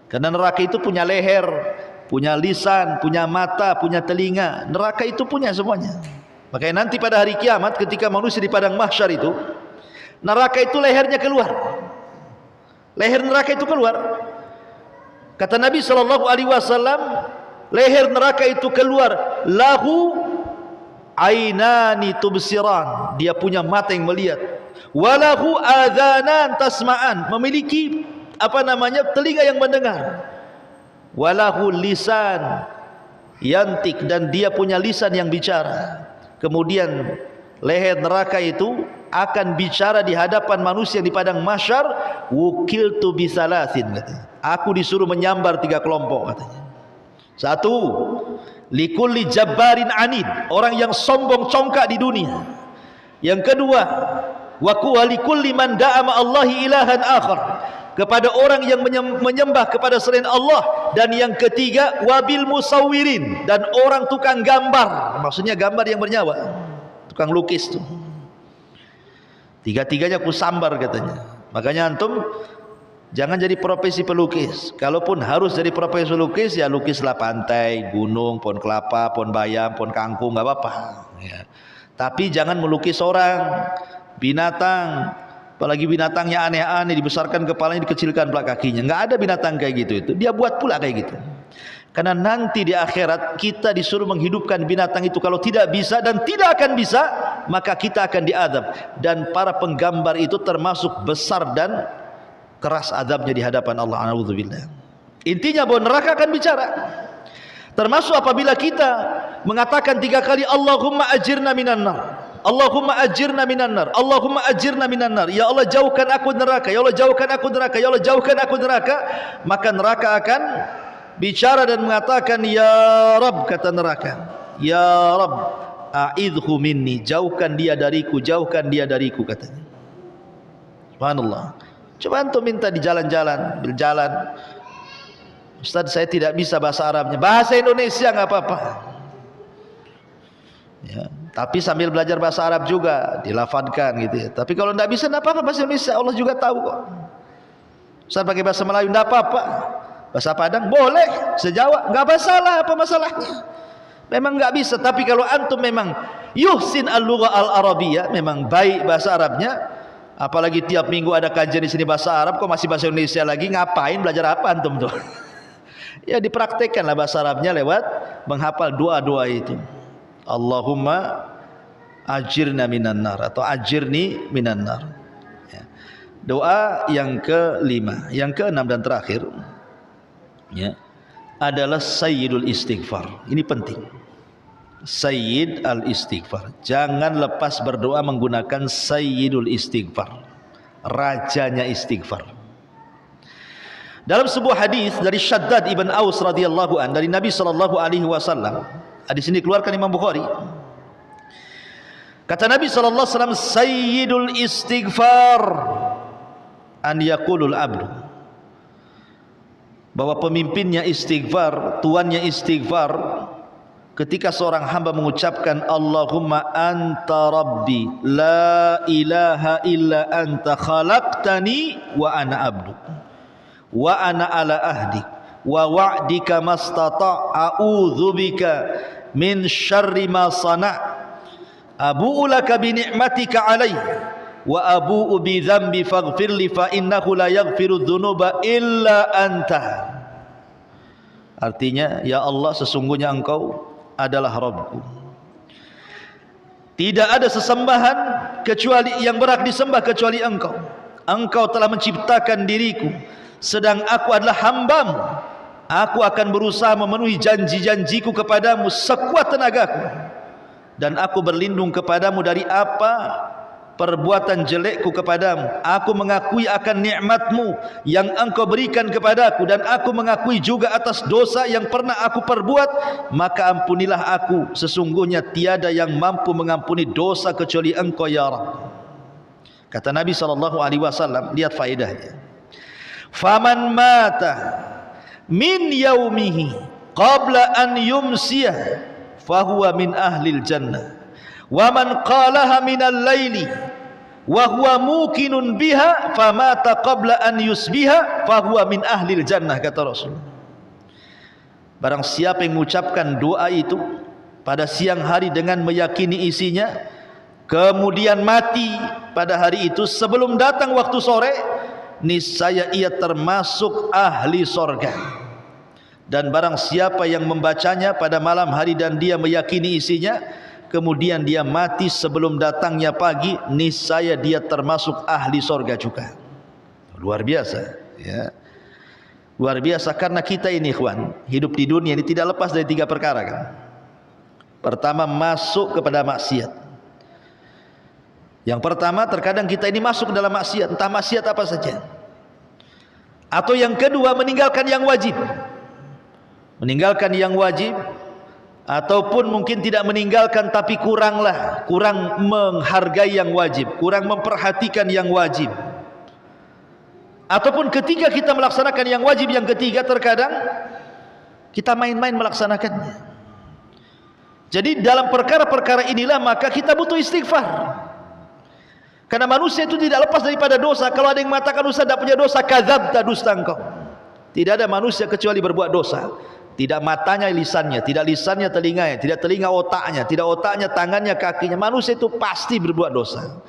Karena neraka itu punya leher, punya lisan, punya mata, punya telinga. Neraka itu punya semuanya. Makanya nanti pada hari kiamat ketika manusia di padang mahsyar itu, neraka itu lehernya keluar. Leher neraka itu keluar. Kata Nabi sallallahu alaihi wasallam, leher neraka itu keluar, lahu ainani tubsiran, dia punya mata yang melihat, walahu adzanan tasma'an, memiliki telinga yang mendengar, walahu lisan yantik, dan dia punya lisan yang bicara. Kemudian leher neraka itu akan bicara di hadapan manusia di padang mahsyar, wukiltu bisalasin, katanya. Aku disuruh menyambar 3 kelompok, katanya. 1, likulli jabbarin anid, orang yang sombong congkak di dunia. Yang kedua, wa likulli man da'ama Allahi ilahan akhar, kepada orang yang menyembah kepada selain Allah. Dan yang ketiga, wabil musawwirin, dan orang tukang gambar, maksudnya gambar yang bernyawa, tukang lukis tuh. 3-tiganya ku sambar, katanya. Makanya antum jangan jadi profesi pelukis. Kalaupun harus jadi profesi pelukis, ya lukislah pantai, gunung, pohon kelapa, pohon bayam, pohon kangkung, nggak apa-apa. Ya. Tapi jangan melukis orang, binatang, apalagi binatangnya aneh-aneh, dibesarkan kepalanya, dikecilkan pula kakinya. Nggak ada binatang kayak gitu itu. Dia buat pula kayak gitu. Karena nanti di akhirat kita disuruh menghidupkan binatang itu. Kalau tidak bisa dan tidak akan bisa, maka kita akan diadab. Dan para penggambar itu termasuk besar dan keras adabnya di hadapan Allah. A'udzubillah. Intinya bahwa neraka akan bicara. Termasuk apabila kita mengatakan 3 kali, Allahumma ajirna minan nar, Allahumma ajirna minan nar, Allahumma ajirna minan nar. Ya Allah, jauhkan aku neraka. Ya Allah, jauhkan aku neraka. Ya Allah, jauhkan aku neraka. Maka neraka akan bicara dan mengatakan, ya Rabb, kata neraka, ya Rabb, a'idhu minni, jauhkan dia dariku, jauhkan dia dariku, katanya. Subhanallah. Coba antum minta di jalan-jalan, berjalan, Ustaz saya tidak bisa bahasa Arabnya, bahasa Indonesia nggak apa-apa. Ya, tapi sambil belajar bahasa Arab juga dilafadkan gitu ya. Tapi kalau tidak bisa, tidak apa-apa, bahasa Indonesia Allah juga tahu kok. Ustaz pakai bahasa Melayu tidak apa-apa, bahasa Padang boleh, sejawa nggak masalah. Apa masalahnya? Memang nggak bisa. Tapi kalau antum memang yuhsin al-lugha al-arabiyah, memang baik bahasa Arabnya, apalagi tiap minggu ada kajian di sini bahasa Arab, kok masih bahasa Indonesia lagi, ngapain belajar apa antum tuh? Ya dipraktekkanlah bahasa Arabnya lewat menghafal doa-doa itu. Allahumma ajirna minan nar, atau ajirni minan nar. Ya. Doa yang ke-5, yang ke-6 dan terakhir, ya, adalah sayyidul istighfar. Ini penting. Sayyid al-istighfar. Jangan lepas berdoa menggunakan sayyidul istighfar, rajanya istighfar. Dalam sebuah hadis dari Syaddad ibn Aus radhiyallahu an, dari Nabi sallallahu alaihi wasallam, hadis ini dikeluarkan Imam Bukhari. Kata Nabi sallallahu alaihi wasallam, sayyidul istighfar an yaqulul abdu, bahwa pemimpinnya istighfar, tuannya istighfar, ketika seorang hamba mengucapkan Allahumma anta rabbi la ilaha illa anta khalaqtani wa ana abdu wa ana ala ahdi wa wa'dika mastata' a'udzubika min syarri ma sana' abu'u laka bi ni'matika alayya wa abu'u bi dzambi faghfirli fa innahu la yaghfiru dzunuba illa anta. Artinya, ya Allah, sesungguhnya Engkau adalah Rabbku, tidak ada sesembahan kecuali yang berhak disembah kecuali Engkau. Engkau telah menciptakan diriku, sedang aku adalah hambamu. Aku akan berusaha memenuhi janji-janjiku kepadamu sekuat tenagaku, dan aku berlindung kepadamu dari apa perbuatan jelekku kepadamu. Aku mengakui akan nikmatmu yang Engkau berikan kepadaku, dan aku mengakui juga atas dosa yang pernah aku perbuat. Maka ampunilah aku, sesungguhnya tiada yang mampu mengampuni dosa kecuali Engkau ya Rabb. Kata Nabi SAW, lihat faedahnya, faman mata min yaumihi qabla an yumsiyah fahuwa min ahlil jannah wa man qalaha minal laili wa huwa muqinun biha famata qabla an yusbiha fahuwa min ahlil jannah, kata Rasul. Barang siapa yang mengucapkan doa itu pada siang hari dengan meyakini isinya, kemudian mati pada hari itu sebelum datang waktu sore, niscaya ia termasuk ahli sorga. Dan barang siapa yang membacanya pada malam hari dan dia meyakini isinya, kemudian dia mati sebelum datangnya pagi, niscaya dia termasuk ahli sorga juga. Luar biasa, ya. Luar biasa, karena kita ini ikhwan, hidup di dunia ini tidak lepas dari 3 perkara kan. Pertama, masuk kepada maksiat. Yang pertama, terkadang kita ini masuk dalam maksiat, entah maksiat apa saja. Atau yang kedua, meninggalkan yang wajib. Meninggalkan yang wajib, ataupun mungkin tidak meninggalkan tapi kurang menghargai yang wajib, kurang memperhatikan yang wajib. Ataupun ketika kita melaksanakan yang wajib yang ketiga, terkadang kita main-main melaksanakannya. Jadi dalam perkara-perkara inilah maka kita butuh istighfar. Karena manusia itu tidak lepas daripada dosa. Kalau ada yang mengatakan Ustaz tidak punya dosa, kadzabta, dusta engkau. Tidak ada manusia kecuali berbuat dosa. Tidak matanya lisannya, tidak lisannya telinganya, tidak telinga otaknya, tidak otaknya tangannya kakinya. Manusia itu pasti berbuat dosa.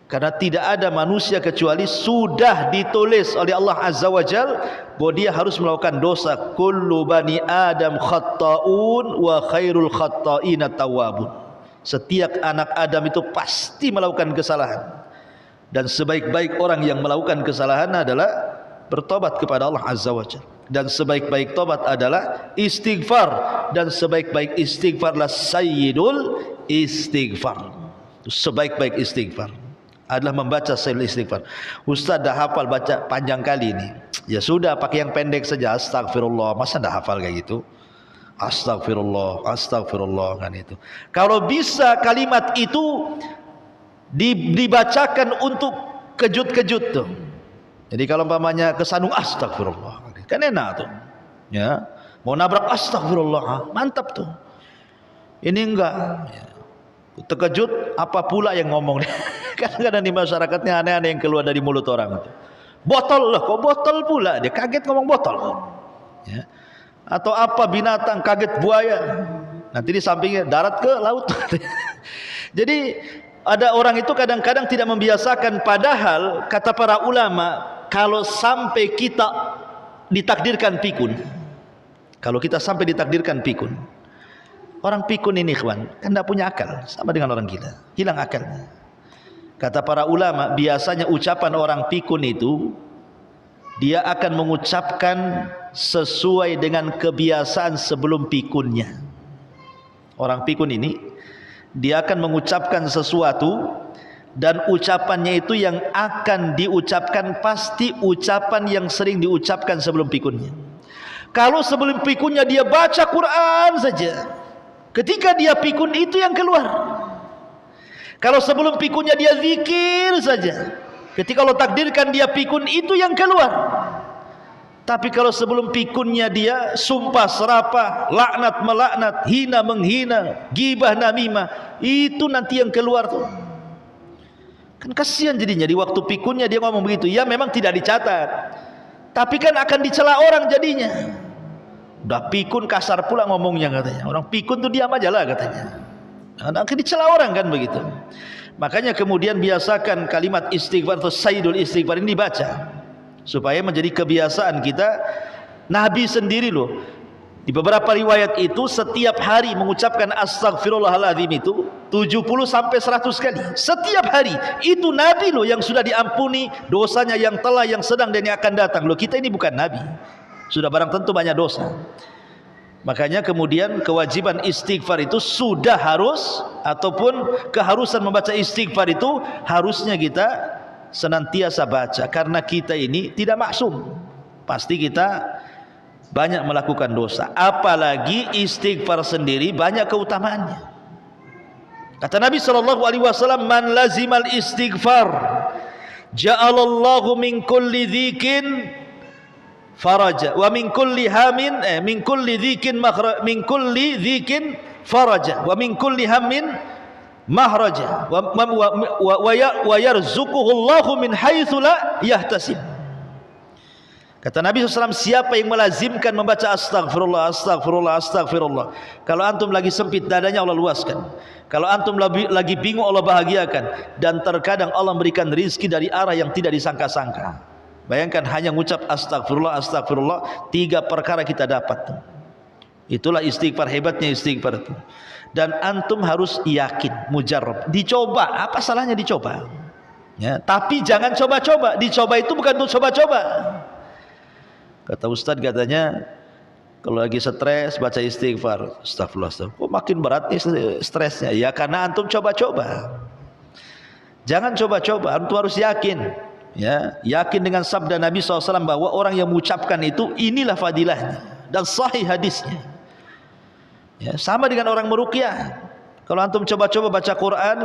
Karena tidak ada manusia kecuali sudah ditulis oleh Allah Azza wa Jal bahwa dia harus melakukan dosa. Kullu bani Adam khatta'un wa khairul khatta'ina tawwabun. Setiap anak Adam itu pasti melakukan kesalahan, dan sebaik-baik orang yang melakukan kesalahan adalah bertobat kepada Allah Azza wa Jalla. Dan sebaik-baik tobat adalah istighfar, dan sebaik-baik istighfarlah sayyidul istighfar. Sebaik-baik istighfar adalah membaca sayyidul istighfar. Ustaz dah hafal baca panjang kali ini. Ya sudah, pakai yang pendek saja. Astagfirullah. Masa dah hafal kayak gitu? Astagfirullah, astagfirullah, kan itu. Kalau bisa kalimat itu dibacakan untuk kejut-kejut tuh. Jadi kalau umpamanya kesandung astagfirullah, kan enak tuh. Ya, mau nabrak astagfirullah, mantap tuh. Ini enggak. Ya. Terkejut, apa pula yang ngomong? Kadang-kadang di masyarakatnya aneh-aneh yang keluar dari mulut orang itu. Botol lah, kok botol pula? Dia kaget ngomong botol. Ya. Atau apa binatang, kaget buaya. Nanti di sampingnya darat ke laut. Jadi ada orang itu kadang-kadang tidak membiasakan, padahal kata para ulama, kalau sampai kita ditakdirkan pikun, kalau kita sampai ditakdirkan pikun, orang pikun ini ikhwan kan tidak punya akal, sama dengan orang gila, hilang akalnya. Kata para ulama, biasanya ucapan orang pikun itu dia akan mengucapkan sesuai dengan kebiasaan sebelum pikunnya. Orang pikun ini dia akan mengucapkan sesuatu, dan ucapannya itu yang akan diucapkan pasti ucapan yang sering diucapkan sebelum pikunnya. Kalau sebelum pikunnya dia baca Quran saja, ketika dia pikun itu yang keluar. Kalau sebelum pikunnya dia zikir saja, ketika Allah takdirkan dia pikun, itu yang keluar. Tapi kalau sebelum pikunnya dia sumpah serapah, laknat melaknat, hina menghina, gibah namimah, itu nanti yang keluar tuh. Kan kasihan jadinya di waktu pikunnya dia ngomong begitu. Ya memang tidak dicatat, tapi kan akan dicela orang jadinya. Udah pikun kasar pula ngomongnya katanya. Orang pikun tuh diam aja lah katanya. Akan dicela orang kan begitu. Makanya kemudian biasakan kalimat istighfar atau sayyidul istighfar ini dibaca, supaya menjadi kebiasaan kita. Nabi sendiri loh, di beberapa riwayat itu setiap hari mengucapkan astaghfirullahaladzim itu 70 sampai 100 kali setiap hari. Itu Nabi loh yang sudah diampuni dosanya, yang telah, yang sedang, dan yang akan datang. Loh kita ini bukan Nabi, sudah barang tentu banyak dosa. Makanya kemudian kewajiban istighfar itu sudah harus, ataupun keharusan membaca istighfar itu harusnya kita senantiasa baca, karena kita ini tidak maksum, pasti kita banyak melakukan dosa. Apalagi istighfar sendiri banyak keutamaannya. Kata Nabi SAW, man lazimal istighfar ja'alallahu min kulli dzikin faraja wa min kulli hamin min kulli dzikin min kulli dzikin faraja wa min kulli hammin mahraja wa yarzuquhu Allahu min haitsu la yahtasib. Kata Nabi SAW, siapa yang melazimkan membaca astaghfirullah, astaghfirullah, astaghfirullah, kalau antum lagi sempit dadanya Allah luaskan, kalau antum lagi bingung Allah bahagiakan, dan terkadang Allah memberikan rizki dari arah yang tidak disangka-sangka. Bayangkan hanya mengucap astagfirullah, astagfirullah, 3 perkara kita dapat. Itulah istighfar, hebatnya istighfar itu. Dan antum harus yakin, mujarrab, dicoba. Apa salahnya dicoba? Ya, tapi jangan coba-coba. Dicoba itu bukan untuk coba-coba. Kata Ustadz katanya, kalau lagi stres baca istighfar, astagfirullah, astagfirullah. Kok makin berat nih stresnya? Ya karena antum coba-coba. Jangan coba-coba, antum harus yakin. Ya, yakin dengan sabda Nabi SAW bahwa orang yang mengucapkan itu inilah fadilahnya, dan sahih hadisnya. Ya, sama dengan orang meruqyah. Kalau antum coba-coba baca Quran,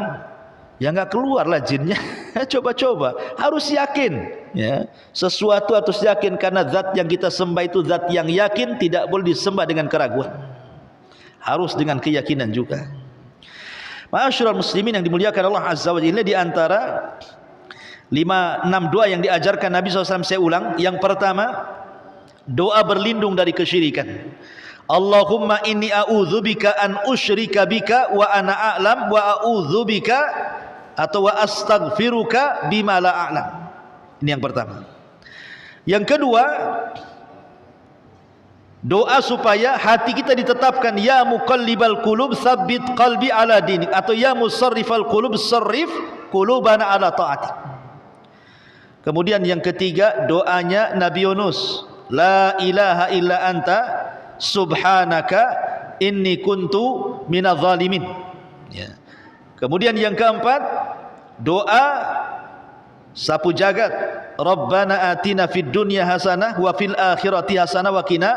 ya nggak keluar lah jinnya. Coba-coba, harus yakin. Ya, sesuatu harus yakin, karena zat yang kita sembah itu zat yang yakin, tidak boleh disembah dengan keraguan. Harus dengan keyakinan juga. Ma'asyiral muslimin yang dimuliakan Allah Azza wa Jalla, di antara 5-6 doa yang diajarkan Nabi SAW, saya ulang. Yang pertama, doa berlindung dari kesyirikan. Allahumma inni a'udzubika an usyrika bika wa ana a'lam, wa a'udzubika atau wa astaghfiruka bima la a'lam. Ini yang pertama. Yang kedua, doa supaya hati kita ditetapkan, ya muqallibal qulub tsabbit qalbi ala dinik, atau ya musarrifal qulub sarrif qulubana ala ta'atik. Kemudian yang ketiga, doanya Nabi Yunus, la ilaha illa anta subhanaka inni kuntu minadz zalimin. Ya. Kemudian yang keempat, doa sapu jagat, Rabbana atina fid dunya hasanah wa fil akhirati hasanah wa qina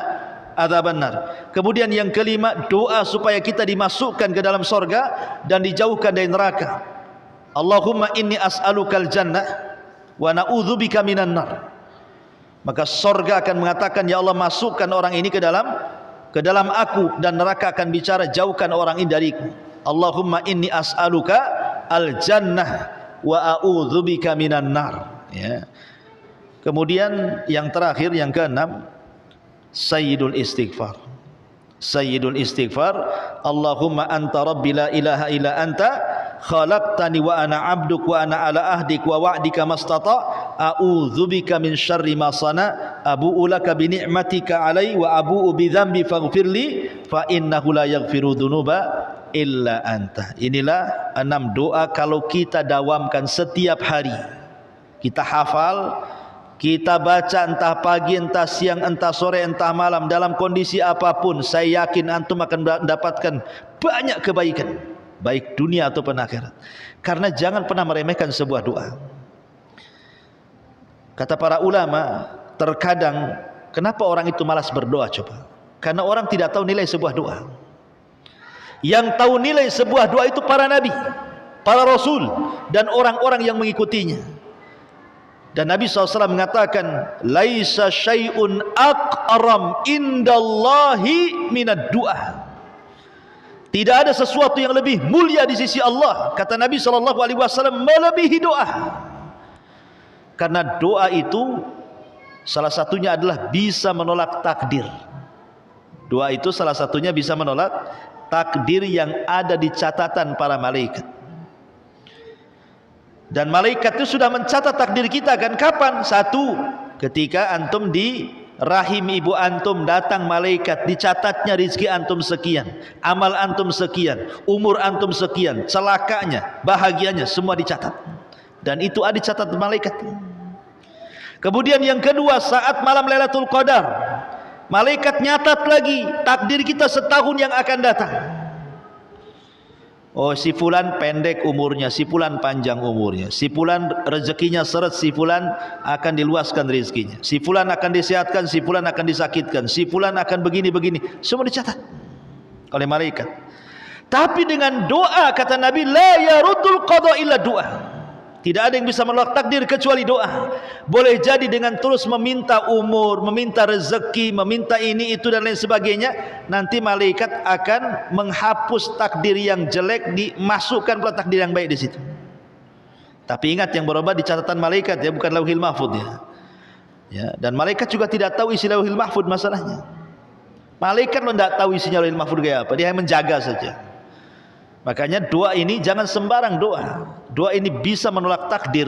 adzabannar. Kemudian yang kelima, doa supaya kita dimasukkan ke dalam surga dan dijauhkan dari neraka. Allahumma inni as'alukal jannah wa na'udzubika minan nar. Maka surga akan mengatakan, ya Allah, masukkan orang ini ke dalam aku, dan neraka akan bicara, jauhkan orang ini dariku. Allahumma inni as'aluka al jannah wa a'udzubika minan nar. Ya. Kemudian yang terakhir, yang keenam, sayyidul istighfar. Sayyidul istighfar, Allahumma anta rabbi la ilaha illa anta khalaqtani wa ana abduk wa ana ala ahdik wa wa'dika mastata a'udzubika min syarri ma sana abu'u laka bi ni'matika alai wa abu'u bi dzambi faghfirli fa innahu la yaghfiru dzunuba illa anta. Inilah 6 doa kalau kita dawamkan setiap hari, kita hafal, kita baca entah pagi, entah siang, entah sore, entah malam, dalam kondisi apapun, saya yakin antum akan mendapatkan banyak kebaikan, baik dunia ataupun akhirat. Karena jangan pernah meremehkan sebuah doa. Kata para ulama, terkadang kenapa orang itu malas berdoa coba? Karena orang tidak tahu nilai sebuah doa. Yang tahu nilai sebuah doa itu para nabi. para rasul dan orang-orang yang mengikutinya. Dan Nabi SAW mengatakan, laisa syai'un aqram indallahi minad du'a. Tidak ada sesuatu yang lebih mulia di sisi Allah, kata Nabi SAW, melebihi doa. Karena doa itu salah satunya adalah bisa menolak takdir. Doa itu salah satunya bisa menolak takdir yang ada di catatan para malaikat. Dan malaikat itu sudah mencatat takdir kita kan kapan? Satu, ketika antum di rahim ibu antum datang malaikat, dicatatnya rizki antum sekian, amal antum sekian, umur antum sekian, celakanya, bahagianya, semua dicatat. Dan itu ada dicatat malaikat. Kemudian yang kedua, saat malam Lailatul Qadar, malaikat nyatat lagi takdir kita setahun yang akan datang. Oh, si fulan pendek umurnya, si fulan panjang umurnya, si fulan rezekinya seret, si fulan akan diluaskan rezekinya, si fulan akan disehatkan, si fulan akan disakitkan, si fulan akan begini-begini, semua dicatat oleh malaikat. Tapi dengan doa, kata Nabi, la yaruddul qada illa doa. Tidak ada yang bisa menolak takdir kecuali doa. Boleh jadi dengan terus meminta umur, meminta rezeki, meminta ini itu dan lain sebagainya, nanti malaikat akan menghapus takdir yang jelek, dimasukkan pula takdir yang baik di situ. Tapi ingat, yang berubah di catatan malaikat ya, bukan lauhil mahfud ya. Ya, dan malaikat juga tidak tahu isi lauhil mahfud masalahnya. Malaikat lo tidak tahu isinya lauhil mahfud kayak apa, dia hanya menjaga saja. Makanya doa ini jangan sembarang doa. Doa ini bisa menolak takdir.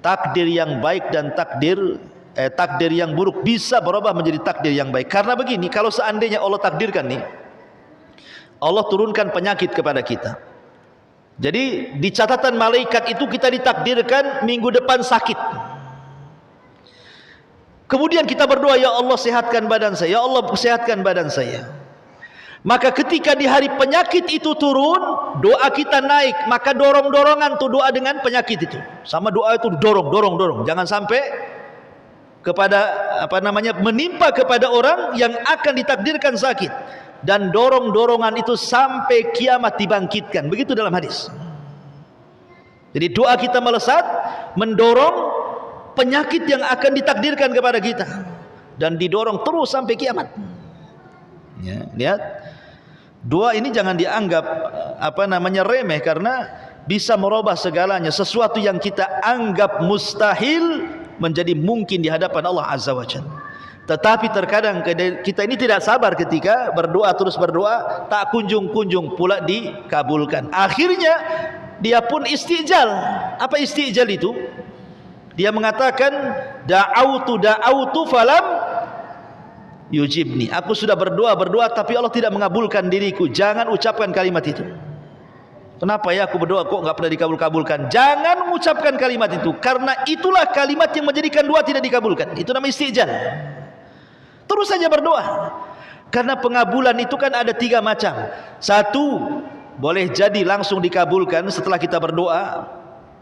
Takdir yang baik dan takdir yang buruk bisa berubah menjadi takdir yang baik. Karena begini, kalau seandainya Allah takdirkan nih, Allah turunkan penyakit kepada kita. Jadi di catatan malaikat itu kita ditakdirkan minggu depan sakit. Kemudian kita berdoa, ya Allah sehatkan badan saya, ya Allah sehatkan badan saya. Maka ketika di hari penyakit itu turun, doa kita naik, maka dorong-dorongan tuh doa dengan penyakit itu. Sama doa itu dorong. Jangan sampai kepada menimpa kepada orang yang akan ditakdirkan sakit. Dan dorong-dorongan itu sampai kiamat dibangkitkan. Begitu dalam hadis. Jadi doa kita melesat mendorong penyakit yang akan ditakdirkan kepada kita, dan didorong terus sampai kiamat. Ya, lihat. Doa ini jangan dianggap remeh, karena bisa merubah segalanya. Sesuatu yang kita anggap mustahil menjadi mungkin di hadapan Allah Azza wa Jalla. Tetapi terkadang kita ini tidak sabar ketika berdoa, terus berdoa tak kunjung-kunjung pula dikabulkan. Akhirnya dia pun istijal. Apa istijal itu? Dia mengatakan da'autu falam yujibni. Aku sudah berdoa tapi Allah tidak mengabulkan diriku. Jangan ucapkan kalimat itu. Kenapa ya aku berdoa kok enggak pernah dikabulkan? Jangan mengucapkan kalimat itu, karena itulah kalimat yang menjadikan doa tidak dikabulkan. Itu namanya istijal. Terus saja berdoa. Karena pengabulan itu kan ada 3 macam. Satu, boleh jadi langsung dikabulkan setelah kita berdoa,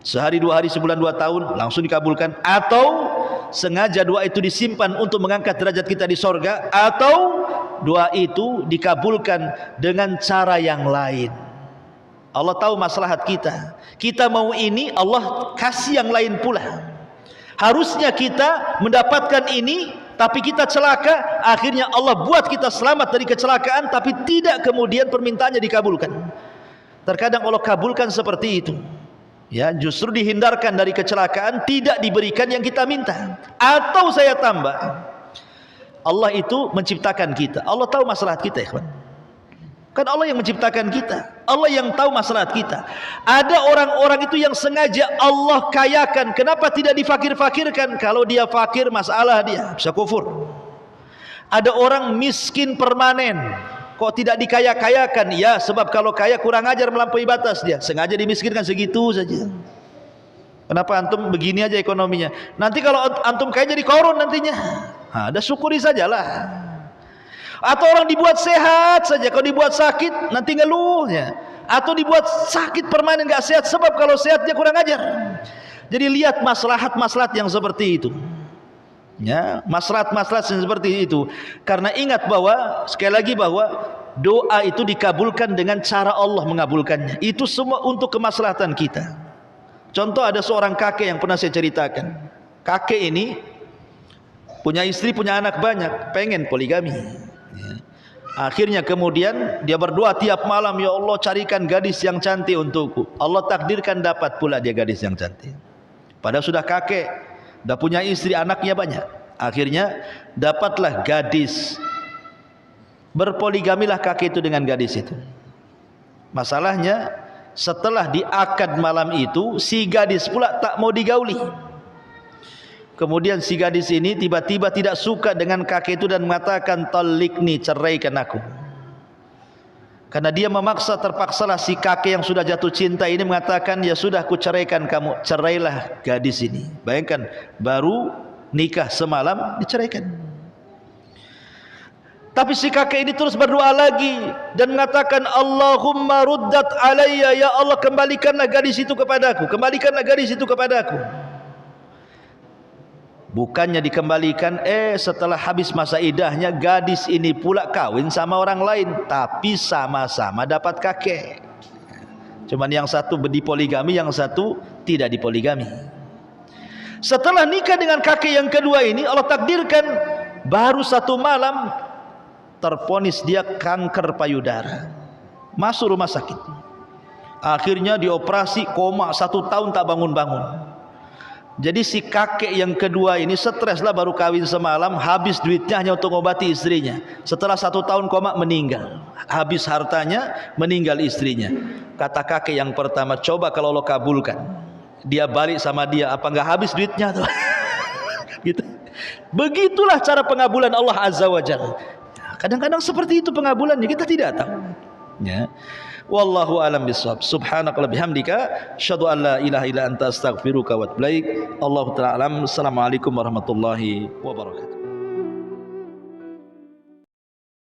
sehari, 2 hari, sebulan, 2 tahun langsung dikabulkan. Atau sengaja doa itu disimpan untuk mengangkat derajat kita di sorga. Atau doa itu dikabulkan dengan cara yang lain. Allah tahu maslahat kita. Kita mau ini, Allah kasih yang lain pula. Harusnya kita mendapatkan ini, tapi kita celaka. Akhirnya Allah buat kita selamat dari kecelakaan, tapi tidak kemudian permintaannya dikabulkan. Terkadang Allah kabulkan seperti itu. Ya, justru dihindarkan dari kecelakaan, tidak diberikan yang kita minta. Atau saya tambah, Allah itu menciptakan kita. Allah tahu masalah kita, ikhwan. Kan Allah yang menciptakan kita, Allah yang tahu masalah kita. Ada orang-orang itu yang sengaja Allah kayakan. Kenapa tidak difakir-fakirkan? Kalau dia fakir, masalah dia bisa kufur. Ada orang miskin permanen, kok tidak dikaya-kayakan? Ya, sebab kalau kaya kurang ajar, melampaui batas dia. Sengaja dimiskinkan segitu saja. Kenapa antum begini aja ekonominya? Nanti kalau antum kaya jadi korun nantinya. Ada syukuri sajalah. Atau orang dibuat sehat saja, kalau dibuat sakit nanti ngeluhnya. Atau dibuat sakit permanen gak sehat, sebab kalau sehat dia kurang ajar. Jadi lihat maslahat-maslahat yang seperti itu. Ya, maslahat-maslahat yang seperti itu. Karena ingat bahwa sekali lagi bahwa doa itu dikabulkan dengan cara Allah mengabulkannya. Itu semua untuk kemaslahatan kita. Contoh, ada seorang kakek yang pernah saya ceritakan. Kakek ini punya istri, punya anak banyak, pengen poligami. Akhirnya kemudian dia berdoa tiap malam, ya Allah carikan gadis yang cantik untukku. Allah takdirkan dapat pula dia gadis yang cantik. Padahal sudah kakek, dah punya istri, anaknya banyak. Akhirnya dapatlah gadis. Berpoligamilah kakek itu dengan gadis itu. Masalahnya setelah diakad malam itu, si gadis pula tak mau digauli. Kemudian si gadis ini tiba-tiba tidak suka dengan kakek itu dan mengatakan, talikni, ceraikan aku. Karena dia memaksa, terpaksalah si kakek yang sudah jatuh cinta ini mengatakan, ya sudah aku ceraikan kamu, cerailah gadis ini. Bayangkan, baru nikah semalam diceraikan. Tapi si kakek ini terus berdoa lagi dan mengatakan, Allahumma ruddat alayya, ya Allah kembalikanlah gadis itu kepadaku, kembalikanlah gadis itu kepadaku. Bukannya dikembalikan, setelah habis masa idahnya gadis ini pula kawin sama orang lain, tapi sama-sama dapat kakek. Cuman yang satu dipoligami, yang satu tidak dipoligami. Setelah nikah dengan kakek yang kedua ini, Allah takdirkan baru satu malam terponis dia kanker payudara, masuk rumah sakit. Akhirnya dioperasi, koma 1 tahun tak bangun-bangun. Jadi si kakek yang kedua ini stres lah, baru kawin semalam, habis duitnya hanya untuk mengobati istrinya. Setelah 1 tahun koma meninggal, habis hartanya, meninggal istrinya. Kata kakek yang pertama, coba kalau Allah kabulkan, dia balik sama dia, apa enggak habis duitnya tuh? Gitu. Begitulah cara pengabulan Allah Azza wa Jalla. Kadang-kadang seperti itu pengabulannya, kita tidak tahu. Ya. Wallahu alam bisawab. Subhanakallahumma bihamdika, asyhadu an la ilaha illa anta astaghfiruka wa atubu ilaik. Allahu ta'ala alam. Assalamualaikum warahmatullahi wabarakatuh.